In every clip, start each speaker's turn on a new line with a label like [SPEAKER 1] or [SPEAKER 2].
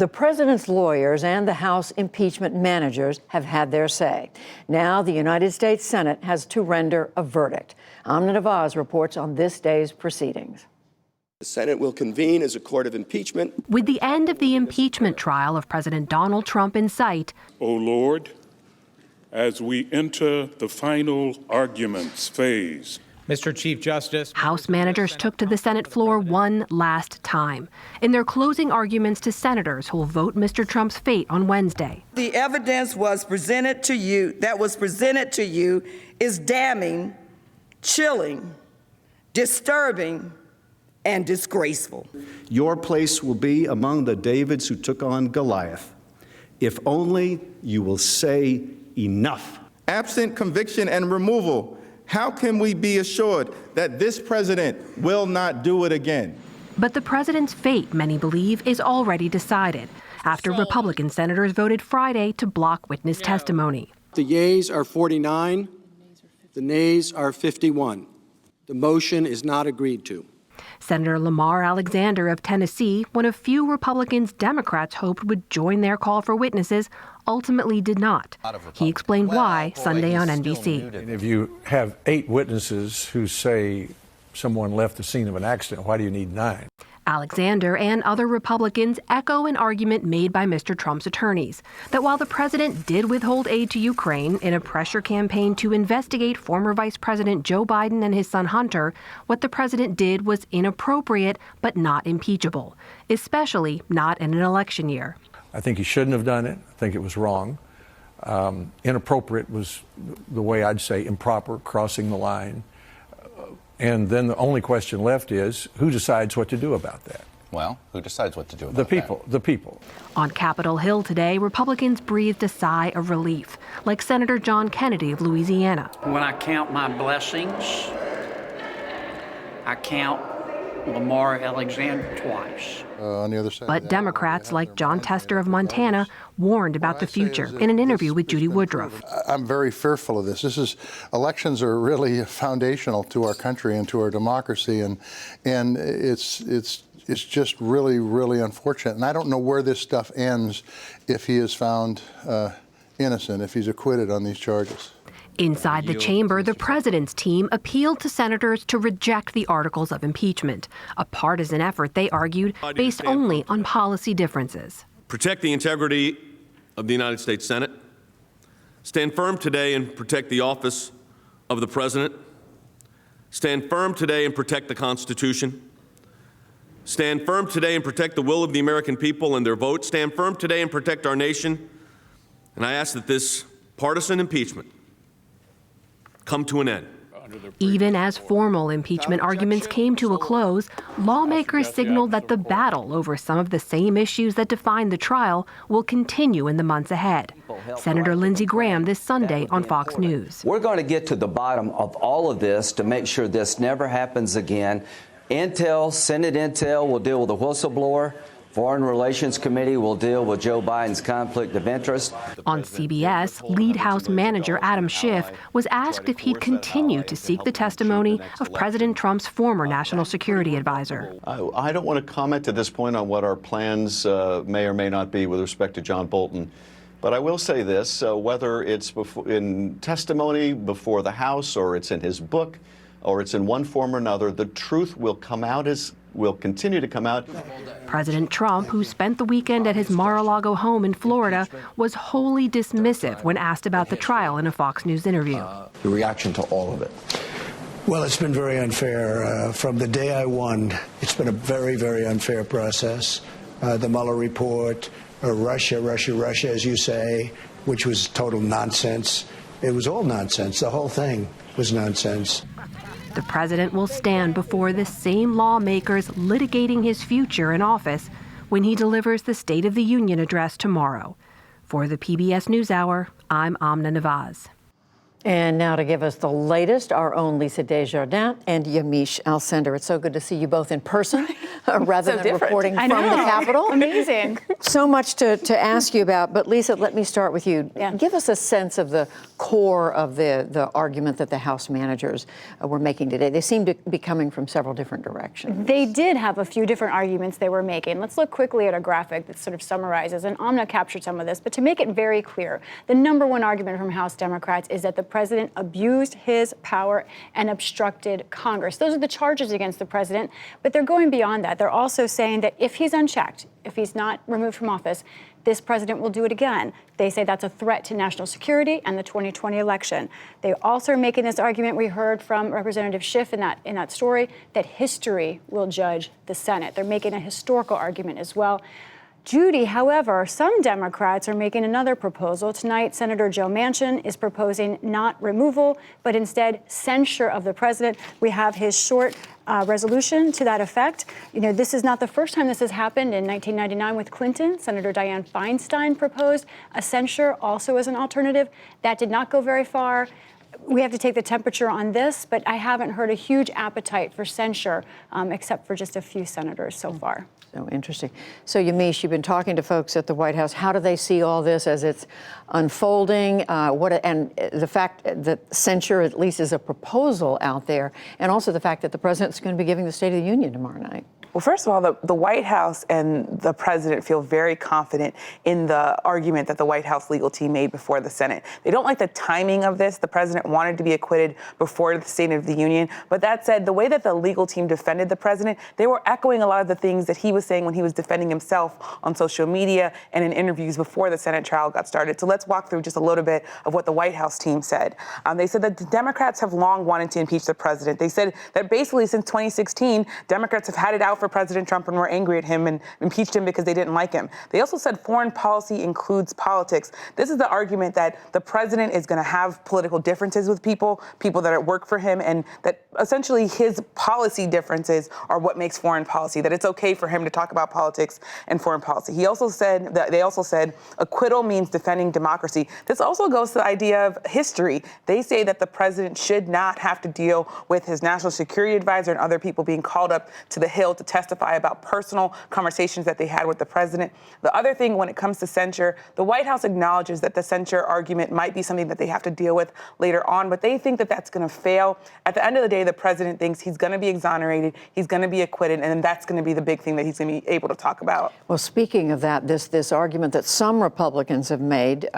[SPEAKER 1] The president's lawyers and the House impeachment managers have had their say. Now the United States Senate has to render a verdict. Amna Nawaz reports on this day's proceedings.
[SPEAKER 2] The Senate will convene as a court of impeachment.
[SPEAKER 3] With the end of the impeachment trial of President Donald Trump in sight,
[SPEAKER 4] O Lord, as we enter the final arguments phase,
[SPEAKER 5] Mr. Chief Justice,
[SPEAKER 3] House managers took to the Senate floor one last time in their closing arguments to senators who will vote Mr. Trump's fate on Wednesday.
[SPEAKER 6] The evidence was presented to you is damning, chilling, disturbing, and disgraceful.
[SPEAKER 7] Your place will be among the Davids who took on Goliath, if only you will say enough.
[SPEAKER 8] Absent conviction and removal, how can we be assured that this president will not do it again?
[SPEAKER 3] But the president's fate, many believe, is already decided after Republican senators voted Friday to block witness testimony.
[SPEAKER 9] The yeas are 49, the nays are 51. The motion is not agreed to.
[SPEAKER 3] Senator Lamar Alexander of Tennessee, one of few Republicans Democrats hoped would join their call for witnesses, ultimately did not. He explained why Sunday on NBC.
[SPEAKER 10] And if you have 8 witnesses who say someone left the scene of an accident, why do you need 9?
[SPEAKER 3] Alexander and other Republicans echo an argument made by Mr. Trump's attorneys that while the president did withhold aid to Ukraine in a pressure campaign to investigate former Vice President Joe Biden and his son Hunter, what the president did was inappropriate but not impeachable, especially not in an election year.
[SPEAKER 10] I think he shouldn't have done it. I think it was wrong. Inappropriate was the way I'd say improper, crossing the line. And then the only question left is, who decides what to do about that?
[SPEAKER 11] Well, who decides what to do about
[SPEAKER 10] that? The people.
[SPEAKER 3] On Capitol Hill today, Republicans breathed a sigh of relief, like Senator John Kennedy of Louisiana.
[SPEAKER 12] When I count my blessings, I count Lamar Alexander twice.
[SPEAKER 13] On the other side
[SPEAKER 3] but Democrats like John Tester of Montana warned about the future in an interview with Judy Woodruff.
[SPEAKER 13] I'm very fearful of this. Elections are really foundational to our country and to our democracy, and it's just really, really unfortunate. And I don't know where this stuff ends if he is found innocent, if he's acquitted on these charges.
[SPEAKER 3] Inside the chamber, the president's team appealed to senators to reject the articles of impeachment, a partisan effort, they argued, based only on policy differences.
[SPEAKER 14] Protect the integrity of the United States Senate. Stand firm today and protect the office of the president. Stand firm today and protect the Constitution. Stand firm today and protect the will of the American people and their vote. Stand firm today and protect our nation. And I ask that this partisan impeachment come to an end.
[SPEAKER 3] Even as formal impeachment arguments came to a close, lawmakers signaled that the battle over some of the same issues that define the trial will continue in the months ahead. Senator Lindsey Graham this Sunday on Fox News.
[SPEAKER 15] We're going to get to the bottom of all of this to make sure this never happens again. Intel, Senate Intel will deal with the whistleblower. Foreign Relations Committee will deal with Joe Biden's conflict of interest.
[SPEAKER 3] On CBS, lead House manager Adam Schiff was asked if he'd continue to seek the testimony of President Trump's former national security advisor.
[SPEAKER 16] I don't want to comment at this point on what our plans may or may not be with respect to John Bolton. But I will say this, whether it's in testimony before the House or it's in his book or it's in one form or another, the truth will come out will continue to come out.
[SPEAKER 3] President Trump, who spent the weekend at his Mar-a-Lago home in Florida, was wholly dismissive when asked about the trial in a Fox News interview.
[SPEAKER 17] Your reaction to all of it?
[SPEAKER 18] Well, it's been very unfair. From the day I won, it's been a very, very unfair process. The Mueller report, Russia, as you say, which was total nonsense. It was all nonsense. The whole thing was nonsense.
[SPEAKER 3] The president will stand before the same lawmakers litigating his future in office when he delivers the State of the Union address tomorrow. For the PBS NewsHour, I'm Amna Nawaz.
[SPEAKER 1] And now to give us the latest, our own Lisa Desjardins and Yamiche Alcindor. It's so good to see you both in person rather than reporting from the Capitol.
[SPEAKER 5] Amazing.
[SPEAKER 1] So much to ask you about. But Lisa, let me start with you.
[SPEAKER 5] Yeah.
[SPEAKER 1] Give us a sense of the core of the argument that the House managers were making today. They seem to be coming from several different directions.
[SPEAKER 5] They did have a few different arguments they were making. Let's look quickly at a graphic that sort of summarizes, and Amna captured some of this, but to make it very clear, the number one argument from House Democrats is that the president abused his power and obstructed Congress. Those are the charges against the president, but they're going beyond that. They're also saying that if he's unchecked, if he's not removed from office, this president will do it again. They say that's a threat to national security and the 2020 election. They also are making this argument, we heard from Representative Schiff in that story, that history will judge the Senate. They're making a historical argument as well. Judy, however, some Democrats are making another proposal. Tonight, Senator Joe Manchin is proposing not removal, but instead censure of the president. We have his short resolution to that effect. You know, this is not the first time this has happened. In 1999 with Clinton, Senator Dianne Feinstein proposed a censure also as an alternative. That did not go very far. We have to take the temperature on this, but I haven't heard a huge appetite for censure, except for just a few senators so far.
[SPEAKER 1] So interesting. So Yamiche, you've been talking to folks at the White House. How do they see all this as it's unfolding? And the fact that censure at least is a proposal out there, and also the fact that the president's going to be giving the State of the Union tomorrow night.
[SPEAKER 19] Well, first of all, the White House and the president feel very confident in the argument that the White House legal team made before the Senate. They don't like the timing of this. The president wanted to be acquitted before the State of the Union. But that said, the way that the legal team defended the president, they were echoing a lot of the things that he was saying when he was defending himself on social media and in interviews before the Senate trial got started. So let's walk through just a little bit of what the White House team said. They said that the Democrats have long wanted to impeach the president. They said that basically since 2016, Democrats have had it out for President Trump and were angry at him and impeached him because they didn't like him. They also said foreign policy includes politics. This is the argument that the president is going to have political differences with people that work for him, and that essentially his policy differences are what makes foreign policy, that it's okay for him to talk about politics and foreign policy. He also said that they also said acquittal means defending democracy. This also goes to the idea of history. They say that the president should not have to deal with his national security advisor and other people being called up to the Hill to testify about personal conversations that they had with the president. The other thing when it comes to censure, the White House acknowledges that the censure argument might be something that they have to deal with later on, but they think that that's going to fail. At the end of the day, the president thinks he's going to be exonerated, he's going to be acquitted, and that's going to be the big thing that he's going to be able to talk about.
[SPEAKER 1] Well, speaking of that, this argument that some Republicans have made,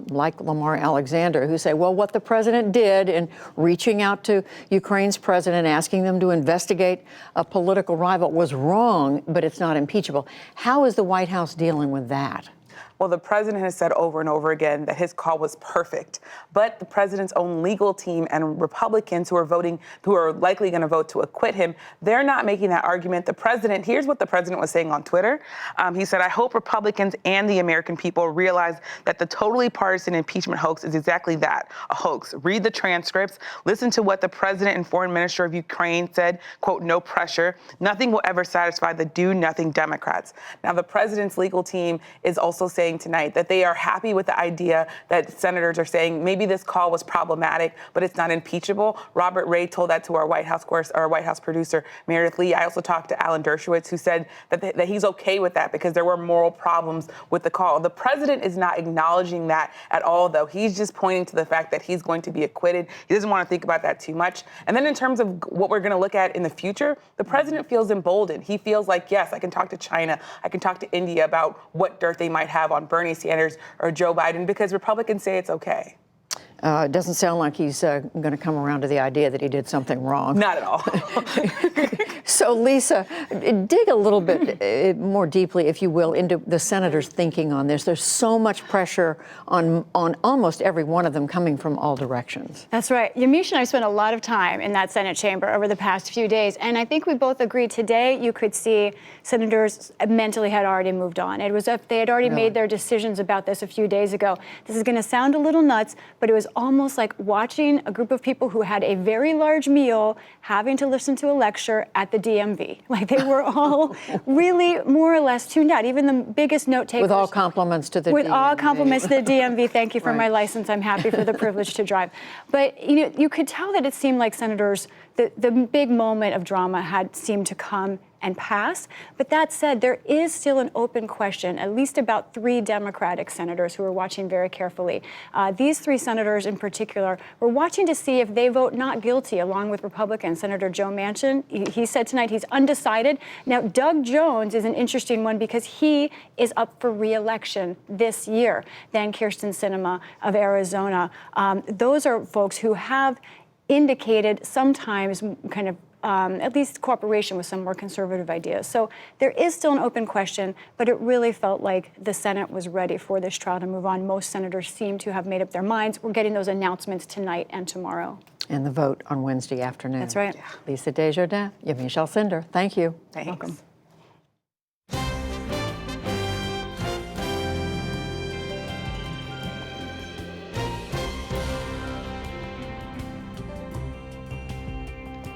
[SPEAKER 1] like Lamar Alexander, who say, well, what the president did in reaching out to Ukraine's president, asking them to investigate a political rival was wrong, but it's not impeachable. How is the White House dealing with that?
[SPEAKER 19] Well, the president has said over and over again that his call was perfect, but the president's own legal team and Republicans who are likely going to vote to acquit him, they're not making that argument. The president, here's what the president was saying on Twitter. He said, I hope Republicans and the American people realize that the totally partisan impeachment hoax is exactly that, a hoax. Read the transcripts, listen to what the president and foreign minister of Ukraine said, quote, no pressure. Nothing will ever satisfy the do-nothing Democrats. Now, the president's legal team is also saying tonight that they are happy with the idea that senators are saying maybe this call was problematic, but it's not impeachable. Robert Ray told that to our White House producer, Meredith Lee. I also talked to Alan Dershowitz, who said that he's okay with that because there were moral problems with the call. The president is not acknowledging that at all, though. He's just pointing to the fact that he's going to be acquitted. He doesn't want to think about that too much. And then in terms of what we're going to look at in the future, the president feels emboldened. He feels like, yes, I can talk to China, I can talk to India about what dirt they might have on Bernie Sanders or Joe Biden, because Republicans say it's okay.
[SPEAKER 1] It doesn't sound like he's going to come around to the idea that he did something wrong.
[SPEAKER 19] Not at all.
[SPEAKER 1] So, Lisa, dig a little bit more deeply, if you will, into the senators' thinking on this. There's so much pressure on almost every one of them coming from all directions.
[SPEAKER 5] That's right. Yamiche and I spent a lot of time in that Senate chamber over the past few days, and I think we both agreed today you could see senators mentally had already moved on. It was they had already made their decisions about this a few days ago. This is going to sound a little nuts, but it was almost like watching a group of people who had a very large meal having to listen to a lecture at the DMV. Like they were all really more or less tuned out. Even the biggest note takers.
[SPEAKER 1] With all compliments to the
[SPEAKER 5] With
[SPEAKER 1] DMV.
[SPEAKER 5] all compliments to the DMV. Thank you for
[SPEAKER 1] Right.
[SPEAKER 5] my license. I'm happy for the privilege to drive. But you could tell that it seemed like senators, the big moment of drama had seemed to come and pass. But that said, there is still an open question, at least about 3 Democratic senators who are watching very carefully. These 3 senators in particular were watching to see if they vote not guilty, along with Republican Senator Joe Manchin. He said tonight he's undecided. Now, Doug Jones is an interesting one because he is up for re-election this year. Then Kyrsten Sinema of Arizona. Those are folks who have indicated sometimes kind of at least cooperation with some more conservative ideas. So there is still an open question, but it really felt like the Senate was ready for this trial to move on. Most senators seem to have made up their minds. We're getting those announcements tonight and tomorrow.
[SPEAKER 1] And the vote on Wednesday afternoon.
[SPEAKER 5] That's right.
[SPEAKER 1] Lisa Desjardins, Yamiche Alcindor, thank you.
[SPEAKER 5] Thanks. Welcome.